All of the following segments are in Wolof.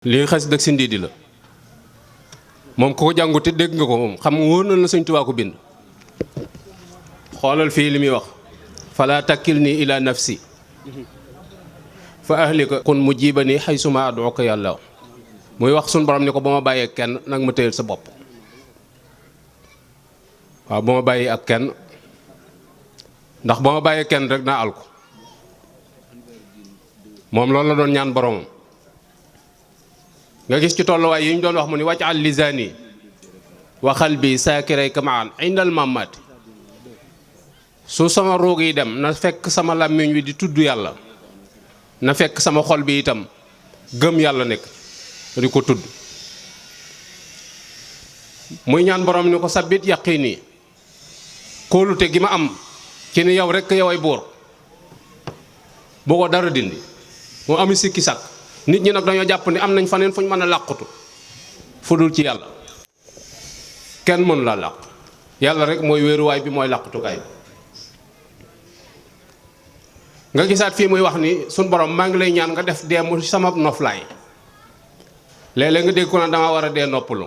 lii xasida ak sindiidi la moom ku ko jàngu te dégg nga ko moom xam nga wóor na la Sëñ Tuubaa ko bind. xoolal fii li muy wax fala takkilni ila nafsi fa ahlika kun mujibani haysuma ad'uka yàlla muy wax suñ borom ni ko ba ma bàyyee kenn nag ma téyel sa bopp. waaw ba ma bàyyee ak kenn ndax ba ma bàyyee kenn rek naa alko moom loolu la doon ñaan boromam. nga gis ci tolluwaay yi ñu doon wax mu ni wàccal lisaani wa xalbi saakiray kamaan indal mamaati su sama roog yi dem na fekk sama làmmiñ wi di tudd yàlla na fekk sama xol bi itam gëm yàlla nekk di ko tudd. muy ñaan borom ni ko sabit yaqini kóolute gi ma am ci ni yow rekk yow ay buur boo ko dara dindi moo ami sikki sàkk. nit ñi nag dañoo jàpp ni am nañ faneen fuñ mën a làqutu fu dul ci yàlla kenn mënu la làq yàlla rek mooy wéeruwaay bi mooy làqutukaay bi. nga gisaat fii muy wax ni suñ borom maa ngi lay ñaan nga def dee mu sama noflaay léeg-léeg nga dégg ko na dama war a dee noppalu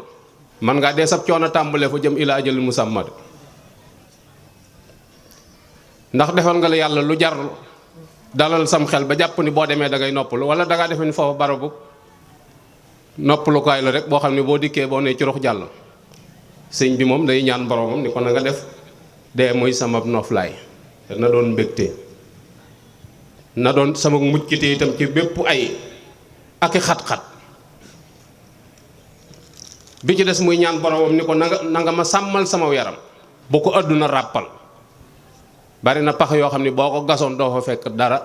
man ngaa dee sab coono tàmbalee fa jëm ila ajalil musamma ndax defal nga la yàlla lu jar dalal sam xel ba jàpp ni boo demee da ngay noppalu wala da ngaa defe ni foofu barabu noppalukaay la rek boo xam ne boo dikkee boo nee ci rox jàll. sëñ bi moom day ñaan boromam ni ko na nga def dee mooy sama noflaay te na doon mbégte na doon sama muccite itam ci bépp ay ak i xat-xat. bi ci des muy ñaan boromam ni ko na nga ma sàmmal sama yaram bu ko àdduna ràppal. bari na pax yoo xam ne boo ko gasoon doo fa fekk dara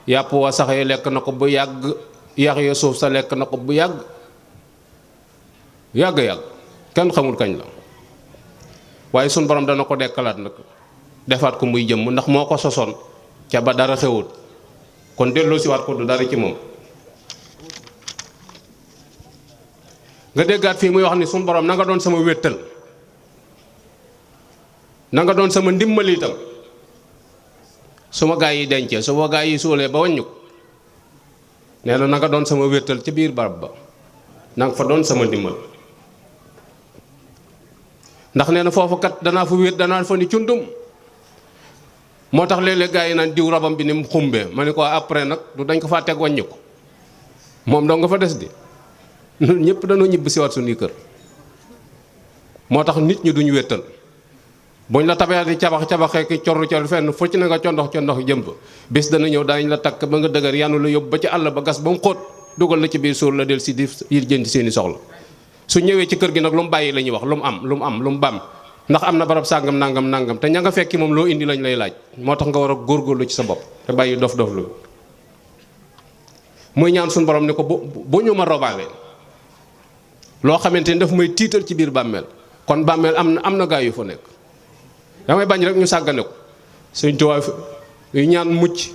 yàpp wa sax yi lekk na ko bu yàgg yax ya suuf sa lekk na ko bu yàgg kenn xamul kañ la waaye sun borom dana ko dekkalaat nag defaat ko muy jëmm ndax moo ko sosoon ca ba dara xewut kon delloo si waat ko du dara ci moom. nga déggaat fii muy wax ni sun borom na nga doon sama wéttal na nga doon sama ndimbal itam su ma gaa yi dencee su ma gaa yi suulee ba wàññu ko nee na nga doon sama wéttal ci biir barab ba na nga fa doon sama ndimbal ndax nee na foofu kat danaa fa wét danaa fa ni cundum moo tax léeg-léeg gaa yi naan diw rabam bi ni mu xumbee ma ne ko après nag du dañ ko faa teg wàññi ko moom doo nga fa des di ñun ñëpp dañoo ñibbi si waat suñuy kër moo tax nit ñi duñu wéttal buñ la tabee di cabaxee ki cor fenn fu ci na nga condox jëm fa bis dana ñëw daañu la takk ba nga dëgër yanu la yóbbu ba ci àll ba gas ba mu xóot dugal la ci biir suur la del si di jënd seeni soxla su ñëwee ci kër gi nag lu mu bàyyi la ñuy wax lu mu bam ndax am na barab sàngam nangam te ña nga fekki moom loo indi lañ lay laaj moo tax nga war a góorgóorlu ci sa bopp te bàyyi dof lu muy ñaan suñu borom ni ko bu ñu ma robaale loo xamante ni daf may tiital ci biir bàmmeel kon bàmmeel am na gaa yu fa nekk damay bañ rek ñu sàggane ko Sëñ Tuubaa yu ñaan mucc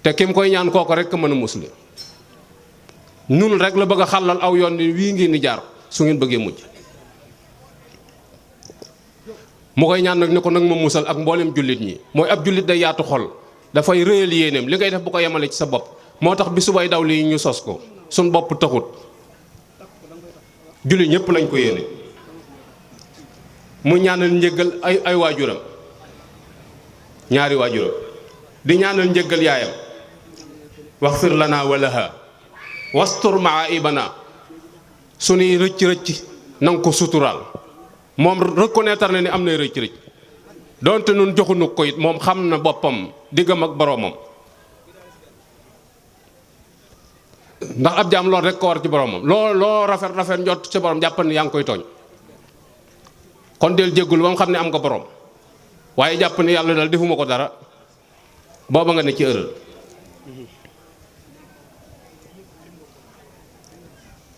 te kim koy ñaan kooko rek mën a musli ñun rek la bëgg a xàllal aw yoon ni wii ngeen di jaar su ngeen bëggee mucc mu koy ñaan nag ni ko nag ma musal ak mboolem jullit ñi mooy ab jullit day yaatu xol dafay rëyal yéeneem li ngay def bu ko yemale ci sa bopp moo tax bi subay daw lii ñu sos ko suñ bopp taxut jullit ñëpp lañ ko yéene mu ñaanal njëggal ay waajuram ñaari waajuram di ñaanal njëggal yaayam waxfir lana wa laha wastur maa ibana suñuy rëcc nanga ko suturaal moom reconnaître na ni am nay rëcc donte nun joxunu ko it moom xam na boppam diggam ak boroomam ndax ab jaam lool rek ko war ci boroomam loo rafet njot ci boroom jàppal ni yaa ngi koy tooñ kon del jéggul ba mu xam ne am nga borom waaye jàpp ni yàlla daal defuma ko dara booba nga ne ci ërël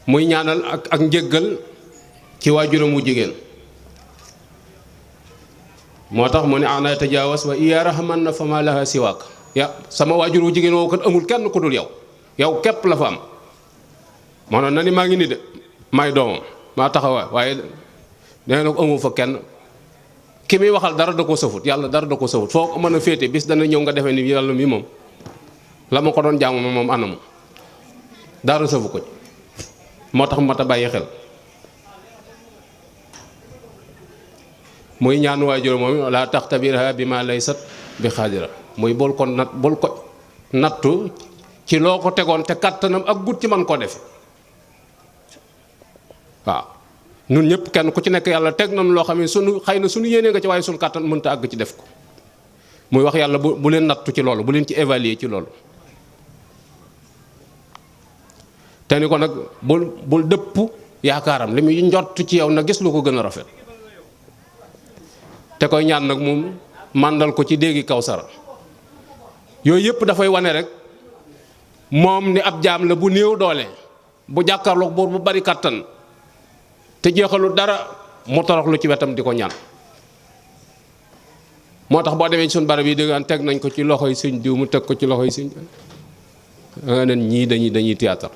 muy ñaanal ak njéggal ci waajuram wu jigéen moo tax mu ne ana tajaawas wa iya rahman na fa ma laha siwaak ya sama waajur wu jigéen woowu kat amul kenn ku dul yow képp la fa am maanaam na ni maa ngi ni de may doomam maa taxawaay waaye nee na ko amu fa kenn ki muy waxal dara da koo safut yàlla dara da koo safut foo ko mën a féete bis dana ñëw nga defee ni yàlla mi moom la ma ko doon jaamu moom anamu dara safu ko ci moo tax mat a bàyyi xel. muy ñaan waajur moom laa taxtabirha bi ma laysat bi xaadira muy bul ko nattu ci loo ko tegoon te kàttanam ak gut ci man koo defe waaw nun ñëpp kenn ku ci nekk yàlla teg nañu loo xam ne sunu xëy na sunu yéenee nga ci waaye sunu kàttan mënta àgg ci def ko muy wax yàlla bu leen nattu ci loolu bu leen ci évaluer ci loolu te ni ko nag bul dëpp yaakaaram li muy njott ci yow na gis lu ko gën a rafet te koy ñaan nag moom màndal ko ci déggi Kawsara yooyu yëpp dafay wane rek moom ni ab jaam la bu néew doole bu jàkkaarloog buur bu bari kàttan te jeexalu dara mu toroxlu ci wetam di ko ñaan moo tax boo demee ci suñu barab yi dégg teg nañ ko ci loxoy sëñ diw mu teg ko ci loxoy sëñ nga nen ñii dañuy théâtre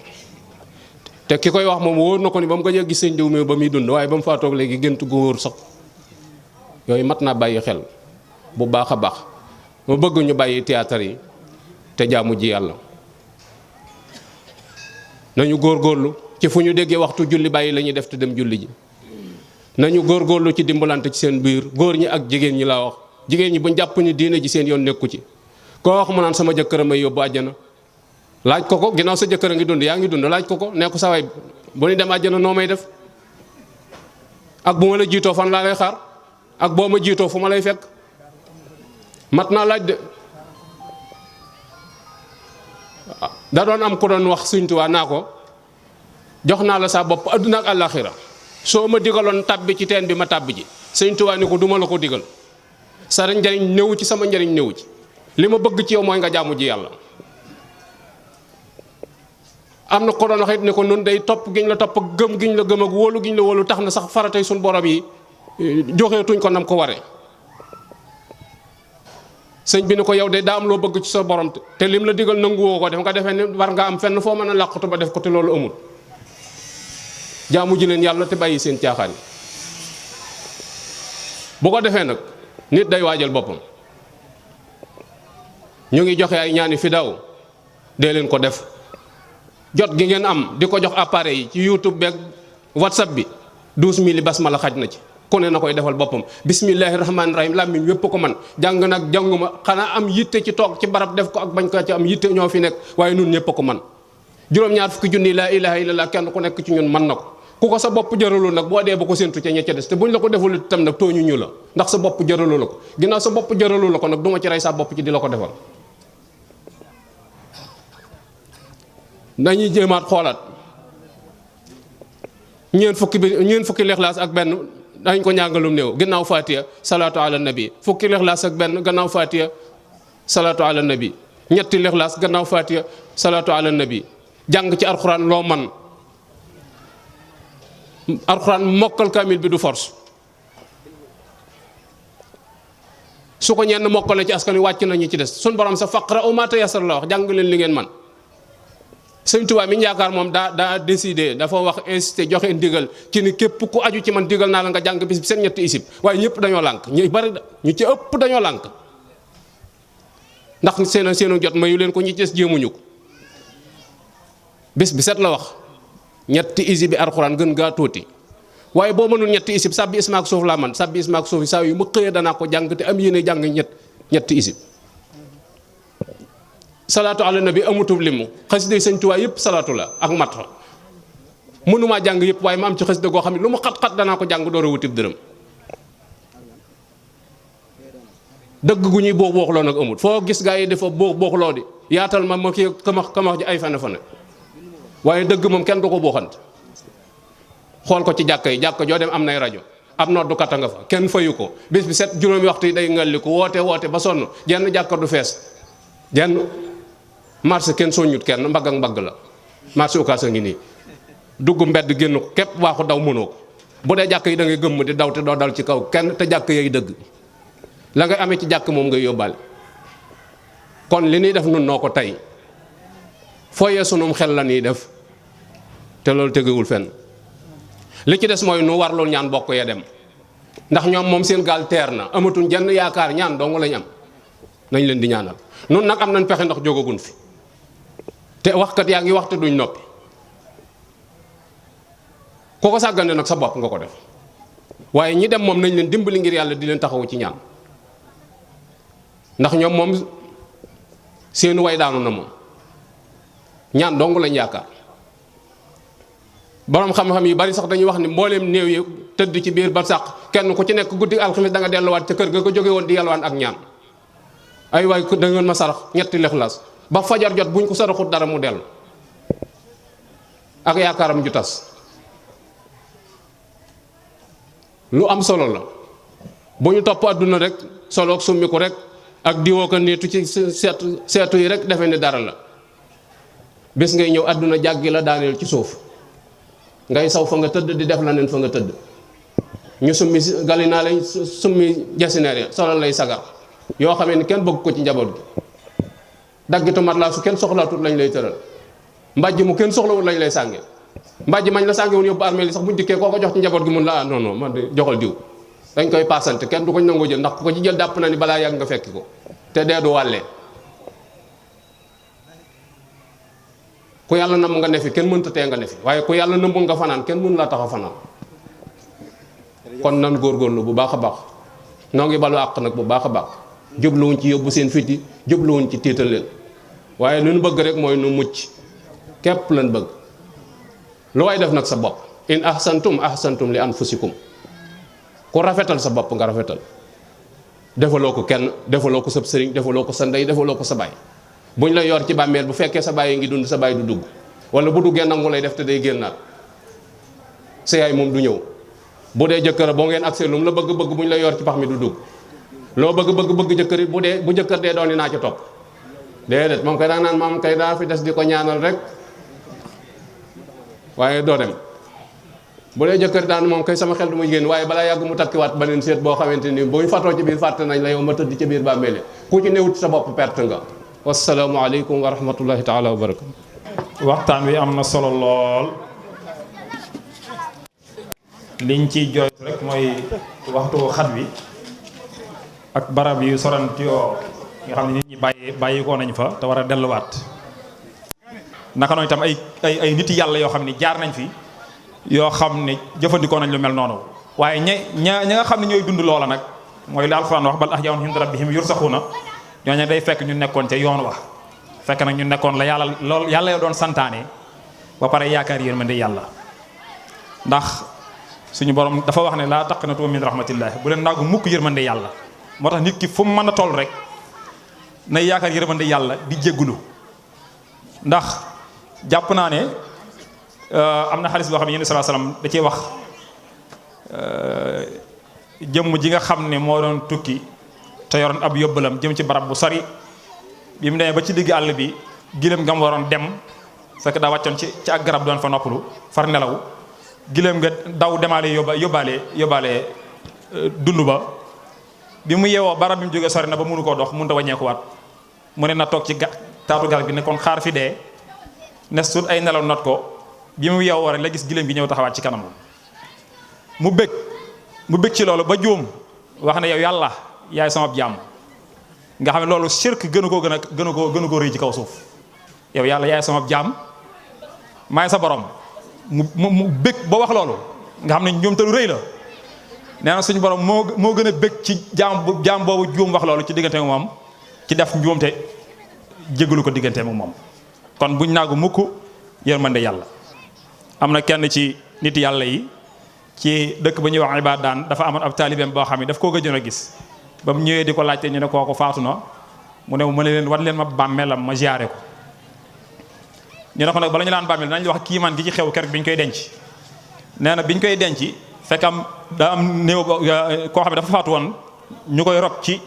te ki koy wax moom wóor na ko ni ba mu ko gis sëñ diw mi ba muy dund waaye ba mu faatoog léegi gént gu wóor sax yooyu mat naa bàyyi xel bu baax a baax mu bëgg ñu bàyyi théâtre yi te jaamu ji yàlla nañu góorgóorlu ci fu ñu déggee waxtu julli bàyyi la ñuy def te dem julli ji nañu góorgóorlu ci dimbalante ci seen biir góor ñi ak jigéen ñi laa wax jigéen ñi buñ jàpp ni diine ji seen yoon nekku ci koo wax mu naan sama jëkkër a may yóbbu àjjana laaj ko ko ginnaaw sa jëkkër a ngi dund yaa ngi dund laaj ko ko nee ko sa waay bu ñu dem àjjana noo may def ak bu ma la jiitoo fan laa lay xaar ak boo ma jiitoo fu ma lay fekk mat naa laaj de da doon am ku doon wax Sëñ Tuubaa naa ko jox naa la sa bopp adduna ak àllaaxira soo ma digaloon tàbbi ci teen bi ma tàbbi ji Sëñ Tuubaa ni ko duma la ko digal sa njariñ néewu ci sama njariñ néewu ci li ma bëgg ci yow mooy nga jaamu ji yàlla. am na ko doon wax it ni ko nun day topp giñ la topp gëm giñ la gëm ak wóolu giñ la wóolu tax na sax faratay suñ borom yi joxeetuñ ko nam ko waree. sëñ bi ni ko yow de daa am loo bëgg ci sa borom te lim la digal nanguwoo ko def nga defee ni war nga am fenn foo mën a làqatu ba def ko te loolu amul jaamu ji leen yàlla te bàyyi seen caaxaan yi bu ko defee nag nit day waajal boppam ñu ngi joxe ay ñaani fi daw dee leen ko def jot gi ngeen am di ko jox appareil yi ci YouTube beeg WhatsApp bi 12000 basmala xaj na ci ku ne na koy defal boppam bismillahi rahmaani rahim làmmiñ wépp ko man jàng nag jànguma xanaa am yitte ci toog ci barab def ko ak bañ ko ci am yitte ñoo fi nekk waaye nun ñëpp ko man juróom-ñaar fukki junni laa ilaha illallah kenn ku nekk ci ñun man na ko ku ko sa bopp jëralul nag boo dee ba ko séntu ca ña ca des te buñ la ko deful itam nag tooñu ñu la ndax sa bopp jëralu la ko ginnaaw sa bopp jëralu la ko nag duma ci rey sa bopp ci di la ko defal dañuy jéemaat xoolaat ñeent fukki lixlaas ak benn dañ ko ñàngalum néew gannaaw fatiha salaatu ala nabi fukki lixlaas ak benn gannaaw fatiha salaatu ala nabi ñetti lixlaas gannaaw fatiha salaatu ala nabi jàng ci alxuraan loo man alxuraan mokkal kaamil bi du force su ko ñenn mokkale ci askan wi wàcc nañu ci des suñ borom sa faqra u ma tayassara la wax jàng leen li ngeen man Sëñ Tuubaa mi ñu yaakaar moom daa décidé dafa wax incité joxe ndigal ci ni képp ku aju ci man digal naa la nga jàng bis bi seen ñetti isib waaye ñëpp dañoo lànk ñu bari ñu ci ëpp dañoo lànk ndax seenu jot mayu leen ko ñi ci des jéemuñu ko bis bi set la wax ñetti isib bi alxuraan gën gaa tuuti waaye boo mënul ñetti isib sàbbi ismaak suuf laa man sàbbi ismaak suuf saa yu ma xëyee danaa ko jàng te am yéene jàng ñetti isib salaatu ala nabi amutul limu xasida Sëñ Tuubaa yëpp salaatu la ak mat mënumaa jàng yëpp waaye ma am ci xasida goo xam ne lu mu xat-xat danaa ko jàng door a wutib dërëm dëgg gu ñuy boox booxloo nag amul foo gis gaa yi dafa boox booxloo di yaatal ma kii kamax ji ay fane waaye dëgg moom kenn du ko booxant xool ko ci jàkka yi jàkka joo dem am nay rajo am noddukat a nga fa kenn fayu ko bis bi set juróomi waxtu yi day ngalli ko woote ba sonn jenn jàkka du fees jenn marché kenn soññut kenn mbagg ak mbagg la marché ukaas a ngi nii dugg mbedd génn ko képp waaxu daw mënoo ko bu dee jàkk yi da ngay gëmm di daw te doo dal ci kaw kenn te jàkk yay dëgg la ngay amee ci jàkk moom ngay yóbbaale kon li ñuy def nun noo ko tey fooyee sunum xel la ñuy def te loolu tegewul fenn li ci des mooy nu warlul ñaan bokk ya dem ndax ñoom moom seen gaal teer na amatuñ jenn yaakaar ñaan dong lañ am nañ leen di ñaanal nun nag am nañ pexe ndax jógagun fi te waxkat yaa ngi waxte duñ noppi ku ko sàggane nag sa bopp nga ko def waaye ñi dem moom nañ leen dimbali ngir yàlla di leen taxawu ci ñaan ndax ñoom moom seenu way daanu na moom ñaan dong lañ yaakaar. borom xam-xam yu bari sax dañuy wax ni mbooleem néew yi tëdd ci biir barsàq kenn ku ci nekk guddi alxames da nga delluwaat ca kër ga ko jóge woon di yalwaan ak ñaan ay waay da ngeen ma sarax ñetti lexlaas ba fajar jot buñ ko saraxut dara mu dellu ak yaakaaram ju tas. lu am solo la bu ñu topp àdduna rek soloog summiku rek ak diwoo ko niitu ci seetu yi rek defe ni dara la bés ngay ñëw àdduna jàggi la daaneel ci suuf ngay saw fa nga tëdd di def la neen fa nga tëdd ñu summi galinaa lay summi jasineer ya solal lay sagar yoo xamee ni kenn bëgg ko ci njaboot gi daggitu mat laa su kenn soxlaatut lañ lay tëral mbàjj mu kenn soxlawul lañ lay sànge mbàjj mañ la sànge woon yóbbu armée li sax buñ dikkee koo ko jox ci njaboot gi mun la non non man de joxal diw dañ koy paasante kenn du ko nangoo jël ndax ku ko ci jël dàpp na ni balaa yàgg nga fekki ko te dee du wàllee ku yàlla namm nga ne fi kenn mënta tee nga ne fi waaye ku yàlla nëmbul nga fanaan kenn mënu laa tax a fanaan kon nan góorgóorlu bu baax a baax noo ngi balu àq nag bu baax a baax jubluwuñ ci yóbbu seen fiti jubluwuñ ci tiital leen waaye lu nu bëgg rek mooy nu mucc képp lan bëgg lu waay def nag sa bopp in ahsantum li anfusikum ku rafetal sa bopp nga rafetal defaloo ko kenn defaloo ko sa sëriñ defaloo ko sa ndey defaloo ko sa baay buñ la yor ci bàmmeel bu fekkee sa baay ngi dund sa baay du dugg wala bu duggee nangu lay def te day génnaat sa yaay moom du ñëw bu dee jëkkër boo ngeen accès lu mu la bëgg-bëgg buñ la yor ci pax mi du dugg loo bëgg jëkkër it bu jëkkër dee doon naa ci topp déedéet moom kay daa naan maam kay daa fi des di ko ñaanal rek waaye doo dem bu dee jëkkër daan moom kay sama xel du muy génn waaye balaa yàgg mu takkiwaat beneen seet boo xamante ni bu ñu fatoo ci biir fàtte nañ la yow ma tëdd ci biir bàmmeele ku ci newut sa bopp perte nga. wasalaamualeykum wa rahmatullahi taala wa barakatu. waxtaan wi am na solo lool liñ ciy jooytu rek mooy waxtu xat wi ak barab yu soranti yoo nga xam ne nit ñi bàyyi ko nañ fa te war a delluwaat naka noonu itam ay nit yàlla yoo xam ne jaar nañ fi yoo xam ne jëfandikoo nañ lu mel noonu waaye ña nga xam ne ñooy dund loola nag mooy li alxuraan wax bal ahyaa'un inda rabbihim yurzaquuna ñooñu day fekk ñu nekkoon ca yoon wa fekk nag ñu nekkoon la yàlla lool yàlla yoo doon santaane ba pare yaakaar yërmande yàlla ndax suñu borom dafa wax ne laa taqnatu min rahmatillah bu leen naagu mukk yërmande yàlla moo tax nit ki fu mu mën a toll rek nay yaakaar yërmande yàlla di jéggulu ndax jàpp naa ne am na xadis boo xam ne yéen sallallahu alayhi wasallam da cee wax jëmm ji nga xam ne moo doon tukki te yoroon ab yóbbalam jëm ci barab bu sori bi mu demee ba ci digg àll bi giléem nga mu waroon dem fekk daa wàccoon ci ak garab doon fa noppalu far nelaw giléem nga daw demaale yóbbaale dund ba bi mu yeewoo barab bi mu jógee sori na ba mënu koo dox mënut a wàññeekuwaat mu ne na toog ci taatu garab gi ne kon xaar fi dee ne sut ay nelaw not ko bi mu yeewoo rek la gis giléem gi ñëw taxawaat ci kanam mu bëgg ci loolu ba juum wax ne yow yàlla yaay sama jaam nga xam ne loolu shirk gënu koo rëy ci kaw suuf yow yàlla yaay sama jaam maay sa borom mu bëgg ba wax loolu nga xam ne ñoom te lu rëy la nee na suñu borom moo gën a bëgg ci jaam boobu juum wax loolu ci diggante moom ci def njuumte jégalu ko diggante moom kon buñ naagu mukk yërmande yàlla am na kenn ci nit yàlla yi ci dëkk ba ñuy wax Ibadan dafa amoon ab taalibeem boo xam ne daf koo gëjoon a gis ba mu ñëwee di ko laajte ñu ne kooku faatu na mu ne ma leen wan leen ma bàmmeelam ma ziyaare ko ñu ne ko nag bala ñu laan bàmmeel nañ wax kiimaan gi ci xew keroog bi ñu koy denc nee na bi ñu koy denc fekk daa am néew koo xam ne dafa faatu woon ñu koy rob ci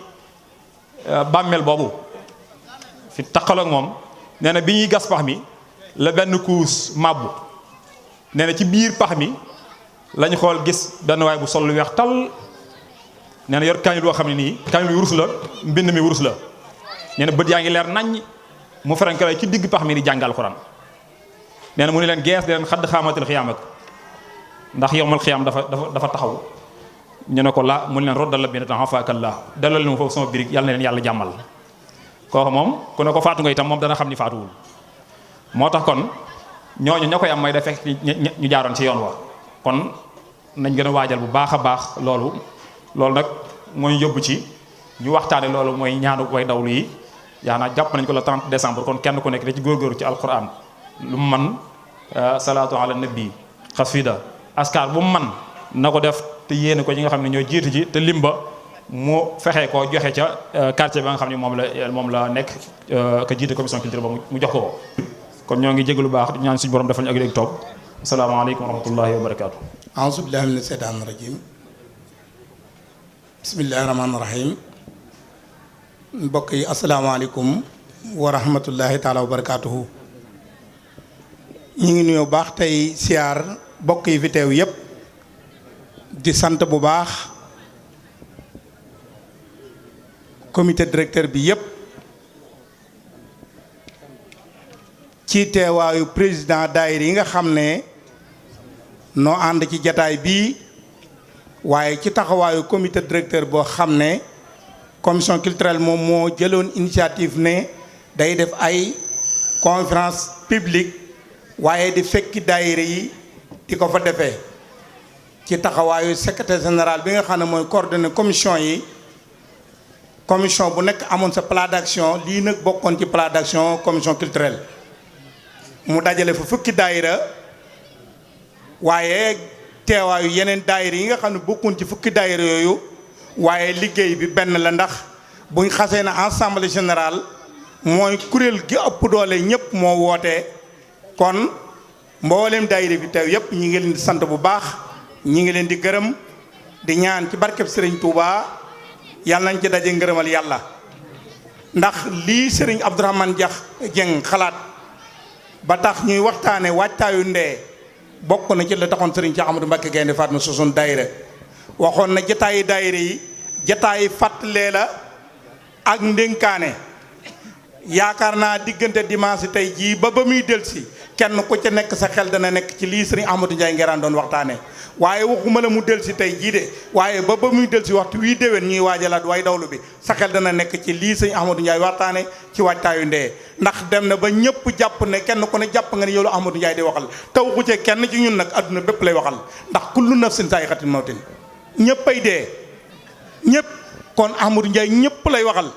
bàmmeel boobu fi taqaloog moom nee na bi ñuy gas pax mi la benn kuus màbbu nee na ci biir pax mi lañ xool gis benn waay bu sol lu weex tal nee na yor kaamil boo xam ne nii kaamil bi wurus la mbind mi wurus la nee na bët yaa ngi leer naññ mu ferenkale ci digg pax mi di jàngal Alxuraan nee na mu ne leen gees di leen xadd xaamatil xiyaam ak ndax yowmal xiyaam dafa taxaw ñu ne ko la mu ne leen roddal la benn temps faakallaa delloo leen ma foofu sama birig yàlla na leen yàlla jàmmal kooku moom ku ne ko faatu nga itam moom dana xam ni faatuwul moo tax kon ñooñu ña koy am mooy da fekk ñu jaaroon ci yoon wa kon nañ gën a waajal bu baax a baax loolu nag mooy yóbbu ci ñu waxtaane loolu mooy ñaanu way dawlu yi yaakaar jàpp nañ ko le 30 décembre kon kenn ku nekk da ci góorgóorlu ci alquran lu mu man salaatu ala nabi xasida askar bu mu man na ko def te yéene ko ñi nga xam ne ñoo jiitu ji te limba mu fexe koo joxe ca quartier ba nga xam ne moom la nekk ka jiite commission culture ba mu jox ko kon ñoo ngi jégalu baax ñaan suñu borom defal ñu ak léegi toog asalaamaaleykum wa rahmatullahi wa barakaatu. a'uuzu billahi mina shaytaani rajiim bismillahi rahmaani rahiim mbokk yi asalaamaaleykum wa rahmatullahi taala wa barakaatuhu. ñu ngi nuyoo baax tey siyaar mbokk yi fi teew yépp di sant bu baax comité directeur bi yépp ci teewaayu président daayira yi nga xam ne noo ànd ci jataay bii waaye ci taxawaayu comité directeur boo xam ne commission culturelle moom moo jëloon initiative ne day def ay conférence publique waaye di fekki daayira yi di ko fa defee ci taxawaayu secrétaire général bi nga xam ne mooy coordonné commission yi commission bu nekk amoon sa plan d'action lii nag bokkoon ci plan d'action commission culturelle mu dajale fa fukki daayira waaye teewaayu yeneen daayira yi nga xam ne bokkoon ci fukki daayira yooyu waaye liggéey bi benn la ndax buñ xasee na assemblée générale mooy kuréel gi ëpp doole ñëpp moo wootee kon mboolem daayira bi teew yëpp ñi ngi leen di sant bu baax ñi ngi leen di gërëm di ñaan ci barkeb Serigne Touba yàlla nañ ci daje ngërëmal yàlla ndax lii Serigne Abdourahmane Dieng xalaat ba tax ñuy waxtaane waajtaayu ndee bokk na ci la taxoon Serigne Cheikh Ahmadou Mbacké Gaïndé Fatma sosoon daayira waxoon na jataayi daayira yi jataayi fàttalee la ak ndénkaane yaakaar naa diggante dimanche tey jii ba muy delsi kenn ku ca nekk sa xel dana nekk ci lii Serigne Ahmadou Ndiaye Nguerane doon waxtaane waaye waxuma la mu delsi tey jii de waaye ba muy delsi waxtu wii déwén ñuy waajalaat way dawlu bi sa xel dana nekk ci lii Serigne Ahmadou Ndiaye waxtaane ci waajtaayu ndee ndax dem na ba ñëpp jàpp ne kenn ku ne jàpp nga ne yow la Ahmadou Ndiaye di waxal taw ku ci kenn ci ñun nag adduna bépp lay waxal ndax kullu nafsin zaa'iqatul mawtin ñëppay dee ñëpp kon Ahmadou Ndiaye ñëpp lay waxal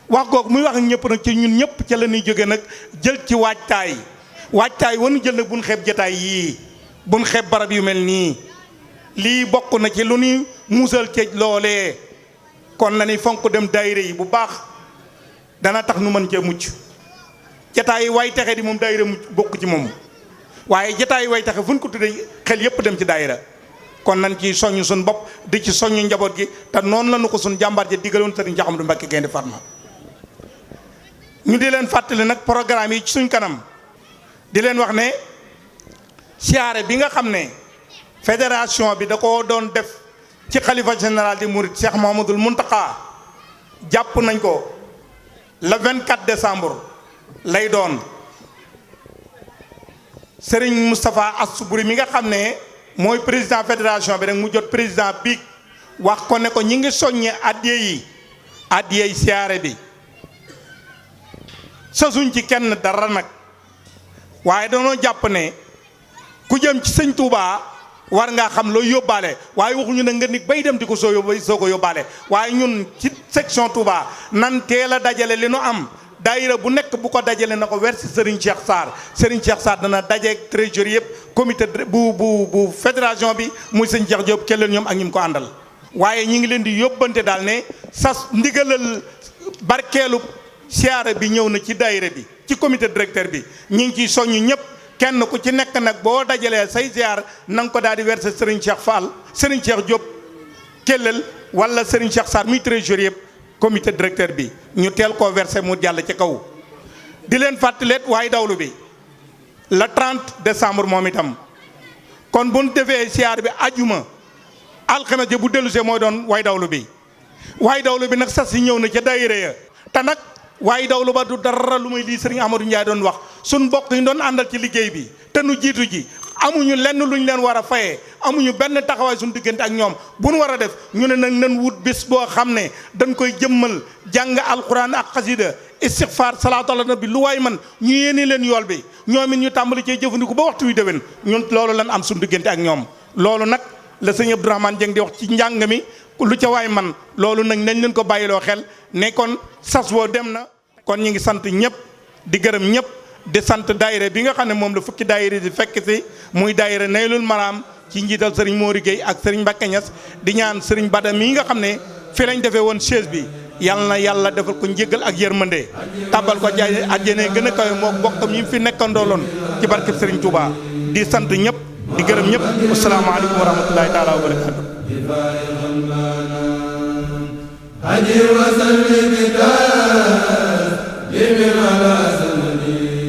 wax googu muy wax ñëpp nag ci ñun ñëpp ca la ñuy jóge nag jël ci waajtaay wanu jël nag buñ xeeb jataay yii buñ xeeb barab yu mel nii lii bokk na ci lu ñuy muusal ci loolee kon na ni fonk dem daayira yi bu baax dana tax nu mën cee mucc jataay yi way taxe di moom daayira mucc bokk ci moom waaye jataay yi way taxe fu ñu ko tuddee xel yépp dem ci daayira kon nañ ci soññ suñ bopp di ci soññ njaboot gi te noonu la nu ko suñ jàmbaar ja digaloon Serigne Cheikh Ahmadou Mbacké Gaïndé Fatma ñu di leen fàttali nag programme yi ci suñ kanam di leen wax ne siyaare bi nga xam ne fédération bi da ko doon def ci xalifa général di Mouride Cheikh Mouhamadoul Mountakha jàpp nañ ko le 24 décembre lay doon Serigne Moustapha Assoubri mi nga xam ne mooy président fédération bi rek mu jot président bi wax ko ne ko ñi ngi soññe addiyey siyaare bi sasuñ ci kenn dara nag waaye danoo jàpp ne ku jëm ci sëñ Touba war ngaa xam looy yóbbaale waaye waxuñu ne nga nit bay dem di ko soo ko yóbbaale waaye ñun ci section Touba nan teel a dajale li nu am daayira bu nekk bu ko dajale na ko versi Serigne Cheikh Sarr dana dajeeg trésorier yëpp comité bu fédération bi muy sëñ Cheikh Diop kelleel ñoom ak ñi mu ko àndal waaye ñi ngi leen di yóbbante daal ne sas ndigalal barkeelu siyaare bi ñëw na ci daayira bi ci comité directeur bi ñi ngi ciy soññ ñëpp kenn ku ci nekk nag boo dajalee say ziar na nga ko daal di verser Serigne Cheikh Fall Serigne Cheikh Diop kelleel wala Serigne Cheikh Sarr muy trésorier yëpp comité directeur bi ñu teel koo versé mu jàll ci kaw di leen fàttaleet waaye dawlu bi le 30 décembre moom itam kon bu ñu defee siyaar bi ajuma alxames ja bu dellusee mooy doon way dawlu bi nag sas yi ñëw na ca daayira ya te nag waaye dawlu ba du dara lu muy lii Serigne Amadou Ndiaye doon wax suñ mbokk yi doon àndal ci liggéey bi te nu jiitu ji amuñu lenn luñ leen war a fayee amuñu benn taxawaay suñu diggante ak ñoom bu nu war a def ñu ne nag nan wut bis boo xam ne dañ koy jëmmal jàng alquran ak xasida istixfaar salaatu ala nabi lu waay man ñu yéene leen yool bi ñoom it ñu tàmbali cee jëfandiku ba waxtu wi déwén ñun loolu lan am suñu diggante ak ñoom loolu nag la sëñ Abdourahmane Dieng di wax ci njàng mi lu ca waay man loolu nag nañ leen ko bàyyiloo xel ne kon sas woo dem na. kon ñu ngi sant ñëpp di gërëm ñëpp di sant daayira bi nga xam ne moom la fukki daayira di fekk si muy daayira Naylul Maram ci njiital sëriñ Mori Gueye ak sëriñ Mbacke Niass di ñaan sëriñ Bada mii nga xam ne fi lañ defee woon chaise bi yàlla na yàlla defal ko njéggal ak yërmande tabal ko jaay àjjana gën a kawe moo bokkam yi fi nekkandooloon ci barkeb sëriñ Touba di sant ñëpp di gërëm ñëpp asalaamaaleykum wa rahmatulahi taala wa barakaatu. أجر وسلم لمن على سندي